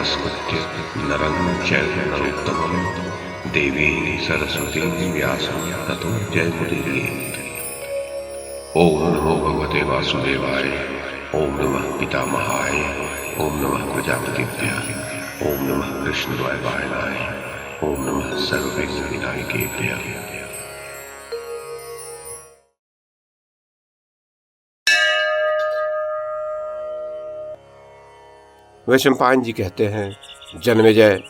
नमस्कृत्य नरं चैव नरोत्तमं देवीं सरस्वतीं व्यासं ततो जयमुदीरयेत्। ओम नमो भगवते वासुदेवाय। ओम नमः पितामहाय। ओम नमः प्रजापतिभ्यः। ओम नमः कृष्णद्वैपायनाय। ओम नमः सर्वविघ्नविनायकेभ्यः। वैशंपायन जी कहते हैं, जन्मेजय,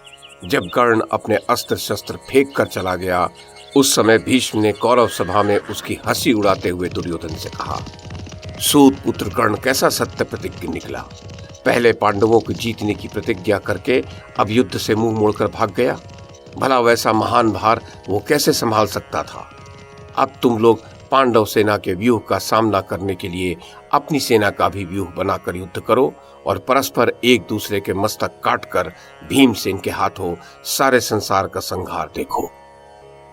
जब कर्ण अपने अस्त्र शस्त्र फेंक कर चला गया, उस समय भीष्म ने कौरव सभा में उसकी हंसी उड़ाते हुए दुर्योधन से कहा, सूत पुत्र कर्ण कैसा सत्य प्रतिज्ञ निकला। पहले पांडवों को जीतने की प्रतिज्ञा करके अब युद्ध से मुंह मोड़कर भाग गया। भला वैसा महान भार वो कैसे संभाल सकता था। अब तुम लोग पांडव सेना के व्यूह का सामना करने के लिए अपनी सेना का भी व्यूह बनाकर युद्ध करो और परस्पर एक दूसरे के मस्तक काटकर भीमसेन के हाथों सारे संसार का संहार देखो।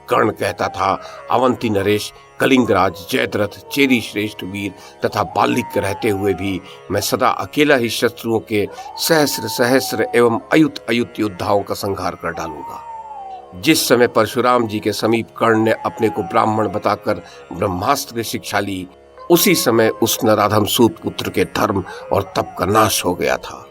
कर्ण कहता था, अवंती नरेश, कलिंगराज, जयद्रथ, चेरी श्रेष्ठ वीर तथा बालिक रहते हुए भी मैं सदा अकेला ही शत्रुओं के सहस्र सहस्र एवं अयुत अयुत योद्धाओं का संहार कर डालूंगा। जिस समय परशुराम जी के समीप कर्ण ने अपने को ब्राह्मण बताकर ब्रह्मास्त्र की शिक्षा ली, उसी समय उस नराधम सूत पुत्र के धर्म और तप का नाश हो गया था।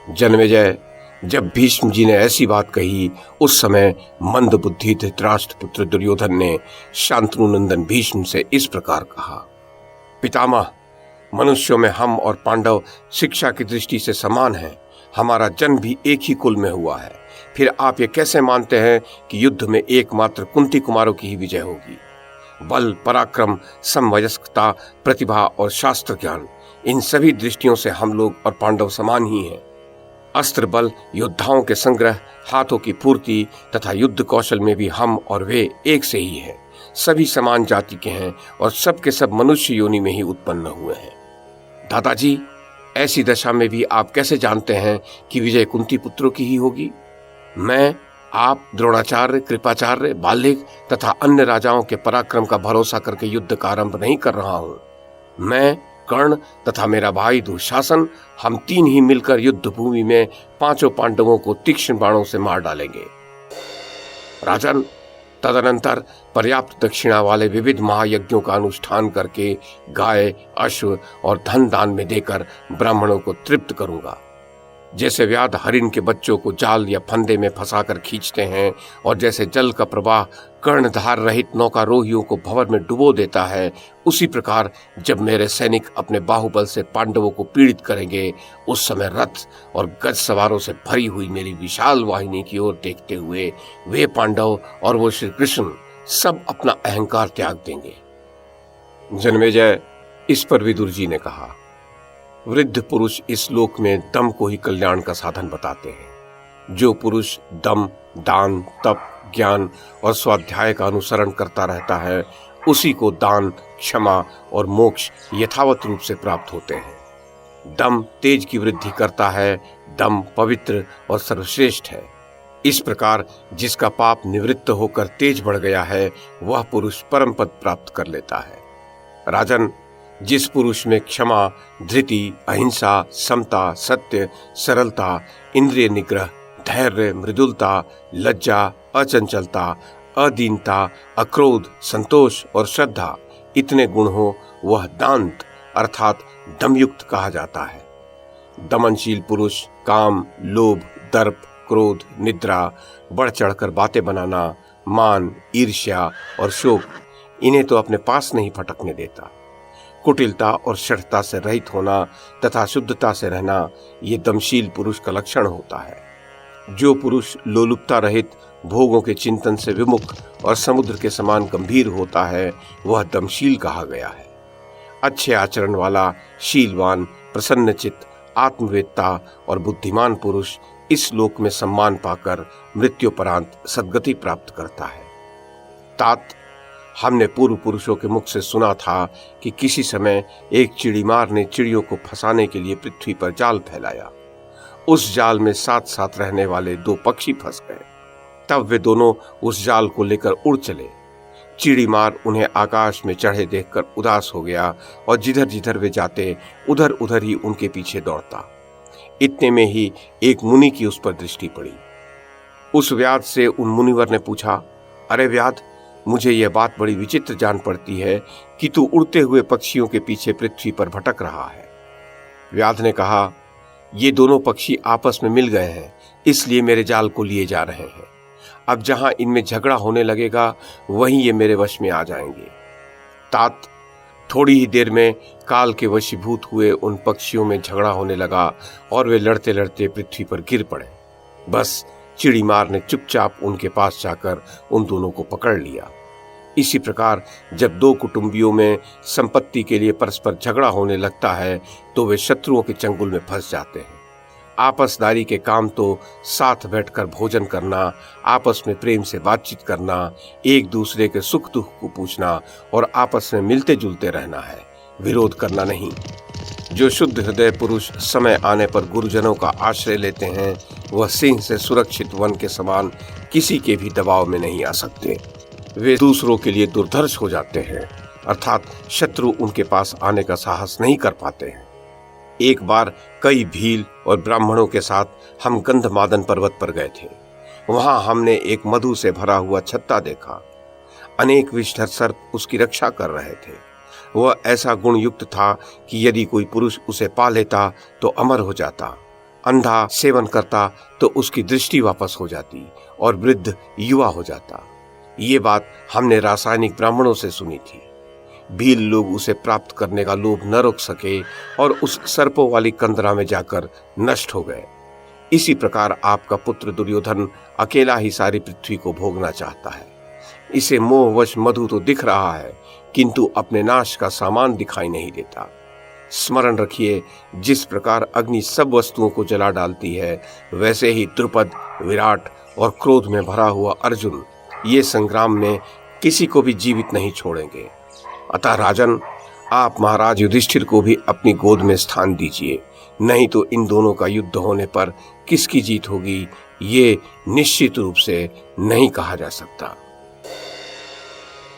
जन्मेजय, जब भीष्म जी ने ऐसी बात कही, उस समय मंद बुद्धि धृतराष्ट्र पुत्र दुर्योधन ने शांतनु नंदन भीष्म से इस प्रकार कहा, पितामह, मनुष्यों में हम और पांडव शिक्षा की दृष्टि से समान हैं। हमारा जन्म भी एक ही कुल में हुआ है। फिर आप ये कैसे मानते हैं कि युद्ध में एकमात्र कुंती कुमारों की ही विजय होगी। बल, पराक्रम, समवयस्कता, प्रतिभा और शास्त्र ज्ञान, इन सभी दृष्टियों से हम लोग और पांडव समान ही हैं। अस्त्र बल, योद्धाओं के संग्रह, हाथों की पूर्ति तथा युद्ध कौशल में भी हम और वे एक से ही हैं। सभी समान जाति के हैं और सब के सब मनुष्य योनि में ही उत्पन्न हुए हैं। दादाजी, ऐसी दशा में भी आप कैसे जानते हैं कि विजय कुंती पुत्रों की ही होगी। मैं, आप, द्रोणाचार्य, कृपाचार्य, बाल्लिक तथा अन्य राजाओं के पराक्रम का भरोसा करके युद्ध का आरंभ नहीं कर रहा हूं। मैं, कर्ण तथा मेरा भाई दुशासन, हम तीन ही मिलकर युद्ध भूमि में पांचों पांडवों को तीक्ष्ण बाणों से मार डालेंगे। राजन, तदनंतर पर्याप्त दक्षिणा वाले विविध महायज्ञों का अनुष्ठान करके गाय, अश्व और धन दान में देकर ब्राह्मणों को तृप्त करूंगा। जैसे व्याध हरिण के बच्चों को जाल या फंदे में फंसाकर खींचते हैं और जैसे जल का प्रवाह कर्णधार रहित नौकारोहियों को भंवर में डुबो देता है, उसी प्रकार जब मेरे सैनिक अपने बाहुबल से पांडवों को पीड़ित करेंगे, उस समय रथ और गज सवारों से भरी हुई मेरी विशाल वाहिनी की ओर देखते हुए वे पांडव और वो श्री कृष्ण सब अपना अहंकार त्याग देंगे। जन्मेजय, इस पर विदुर जी ने कहा, वृद्ध पुरुष इस लोक में दम को ही कल्याण का साधन बताते हैं। जो पुरुष दम, दान, तप, ज्ञान और स्वाध्याय का अनुसरण करता रहता है, उसी को दान, क्षमा और मोक्ष यथावत रूप से प्राप्त होते हैं। दम तेज की वृद्धि करता है। दम पवित्र और सर्वश्रेष्ठ है। इस प्रकार जिसका पाप निवृत्त होकर तेज बढ़ गया है, वह पुरुष परम पद प्राप्त कर लेता है। राजन, जिस पुरुष में क्षमा, धृति, अहिंसा, समता, सत्य, सरलता, इंद्रिय निग्रह, धैर्य, मृदुलता, लज्जा, अचंचलता, अदीनता, अक्रोध, संतोष और श्रद्धा इतने गुण हो, वह दांत अर्थात दमयुक्त कहा जाता है। दमनशील पुरुष काम, लोभ, दर्प, क्रोध, निद्रा, बढ़ चढ़कर बातें बनाना, मान, ईर्ष्या और शोक, इन्हें तो अपने पास नहीं फटकने देता। कुटिलता और शठता से रहित होना तथा शुद्धता से रहना, ये दमशील पुरुष का लक्षण होता है। जो पुरुष लोलुपता रहित, भोगों के चिंतन से विमुख और समुद्र के समान गंभीर होता है, वह दमशील कहा गया है। अच्छे आचरण वाला, शीलवान, प्रसन्नचित्त, आत्मवेत्ता और बुद्धिमान पुरुष इस लोक में सम्मान पाकर मृत्युपरांत सद्गति प्राप्त करता है। तात, हमने पूर्व पुरुषों के मुख से सुना था कि किसी समय एक चिड़ीमार ने चिड़ियों को फंसाने के लिए पृथ्वी पर जाल फैलाया। उस जाल में साथ साथ रहने वाले दो पक्षी फंस गए। तब वे दोनों उस जाल को लेकर उड़ चले। चिड़ीमार उन्हें आकाश में चढ़े देखकर उदास हो गया और जिधर जिधर वे जाते उधर उधर ही उनके पीछे दौड़ता। इतने में ही एक मुनि की उस पर दृष्टि पड़ी। उस व्याध से उन मुनिवर ने पूछा, अरे व्याध, मुझे यह बात बड़ी विचित्र जान पड़ती है कि तू उड़ते हुए पक्षियों के पीछे पृथ्वी पर भटक रहा है। व्याध ने कहा, ये दोनों पक्षी आपस में मिल गए हैं, इसलिए मेरे जाल को लिए जा रहे हैं। अब जहां इनमें झगड़ा होने लगेगा वहीं ये मेरे वश में आ जाएंगे। तात, थोड़ी ही देर में काल के वशीभूत हुए उन पक्षियों में झगड़ा होने लगा और वे लड़ते लड़ते पृथ्वी पर गिर पड़े। बस चिड़ी मार ने चुपचाप उनके पास जाकर उन दोनों को पकड़ लिया। इसी प्रकार जब दो कुटुंबियों में संपत्ति के लिए परस्पर झगड़ा होने लगता है तो वे शत्रुओं के चंगुल में फंस जाते हैं। आपसदारी के काम तो साथ बैठकर भोजन करना, आपस में प्रेम से बातचीत करना, एक दूसरे के सुख दुख को पूछना और आपस में मिलते जुलते रहना है, विरोध करना नहीं। जो शुद्ध हृदय पुरुष समय आने पर गुरुजनों का आश्रय लेते हैं वह सिंह से सुरक्षित वन के समान किसी के भी दबाव में नहीं आ सकते। वे दूसरों के लिए दुर्धर्ष हो जाते हैं, अर्थात शत्रु उनके पास आने का साहस नहीं कर पाते हैं। एक बार कई भील और ब्राह्मणों के साथ हम गंधमादन पर्वत पर गए थे। वहां हमने एक मधु से भरा हुआ छत्ता देखा। अनेक विषधर सर्प उसकी रक्षा कर रहे थे। वह ऐसा गुण युक्त था कि यदि कोई पुरुष उसे पा लेता तो अमर हो जाता, अंधा सेवन करता तो उसकी दृष्टि वापस हो जाती और वृद्ध युवा हो जाता। ये बात हमने रासायनिक ब्राह्मणों से सुनी थी। भील लोग उसे प्राप्त करने का लोभ न रोक सके और उस सर्पों वाली कंदरा में जाकर नष्ट हो गए। इसी प्रकार आपका पुत्र दुर्योधन अकेला ही सारी पृथ्वी को भोगना चाहता है। इसे मोहवश मधु तो दिख रहा है किंतु अपने नाश का सामान दिखाई नहीं देता। स्मरण रखिए, जिस प्रकार अग्नि सब वस्तुओं को जला डालती है वैसे ही द्रुपद, विराट और क्रोध में भरा हुआ अर्जुन ये संग्राम में किसी को भी जीवित नहीं छोड़ेंगे। अतः राजन, आप महाराज युधिष्ठिर को भी अपनी गोद में स्थान दीजिए, नहीं तो इन दोनों का युद्ध होने पर किसकी जीत होगी ये निश्चित रूप से नहीं कहा जा सकता।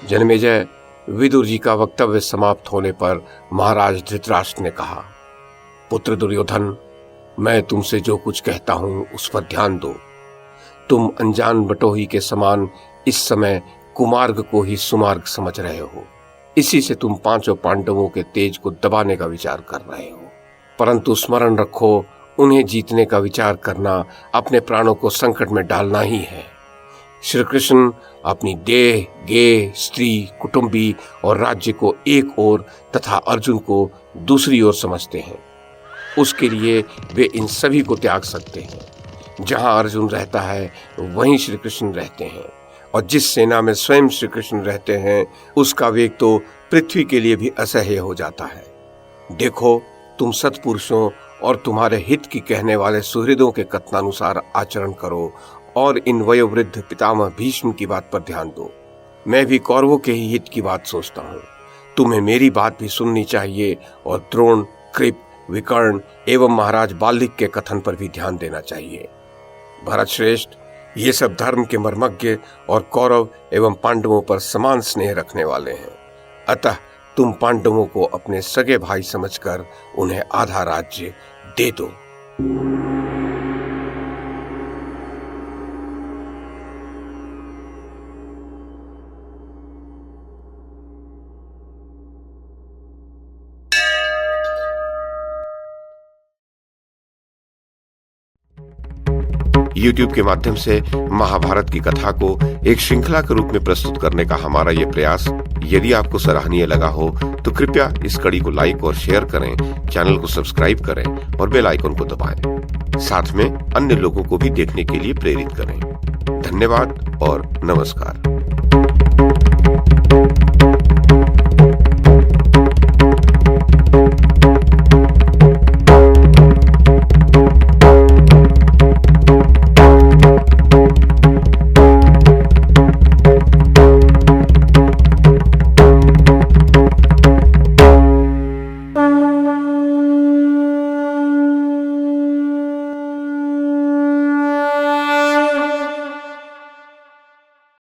जन्मेजय, विदुर जी का वक्तव्य समाप्त होने पर महाराज धृतराष्ट्र ने कहा, पुत्र दुर्योधन, मैं तुमसे जो कुछ कहता हूं उस पर ध्यान दो। तुम अनजान बटोही के समान इस समय कुमार्ग को ही सुमार्ग समझ रहे हो। इसी से तुम पांचों पांडवों के तेज को दबाने का विचार कर रहे हो, परंतु स्मरण रखो, उन्हें जीतने का विचार करना अपने प्राणों को संकट में डालना ही है। श्री कृष्ण अपनी देह, गेह, स्त्री, कुटुंबी और राज्य को एक ओर तथा अर्जुन को दूसरी ओर समझते हैं। उसके लिए वे इन सभी को त्याग सकते हैं। जहां अर्जुन रहता है वहीं श्री कृष्ण रहते हैं, और जिस सेना में स्वयं श्री कृष्ण रहते हैं उसका वेग तो पृथ्वी के लिए भी असह्य हो जाता है। देखो, तुम सत्पुरुषों और तुम्हारे हित की कहने वाले सुहृदों के कथनानुसार आचरण करो और इन वयोवृद्ध पितामह भीष्म की बात पर ध्यान दो। मैं भी कौरवों के ही हित की बात सोचता हूँ। तुम्हें मेरी बात भी सुननी चाहिए और द्रोण, कृप, विकर्ण एवं महाराज बाल्लिक के कथन पर भी ध्यान देना चाहिए। भरत श्रेष्ठ, ये सब धर्म के मर्मज्ञ और कौरव एवं पांडवों पर समान स्नेह रखने वाले हैं। अतः तुम पांडवों को अपने सगे भाई समझकर उन्हें आधा राज्य दे दो। YouTube के माध्यम से महाभारत की कथा को एक श्रृंखला के रूप में प्रस्तुत करने का हमारा ये प्रयास यदि आपको सराहनीय लगा हो तो कृपया इस कड़ी को लाइक और शेयर करें, चैनल को सब्सक्राइब करें और बेल आइकन को दबाएं। साथ में अन्य लोगों को भी देखने के लिए प्रेरित करें। धन्यवाद और नमस्कार।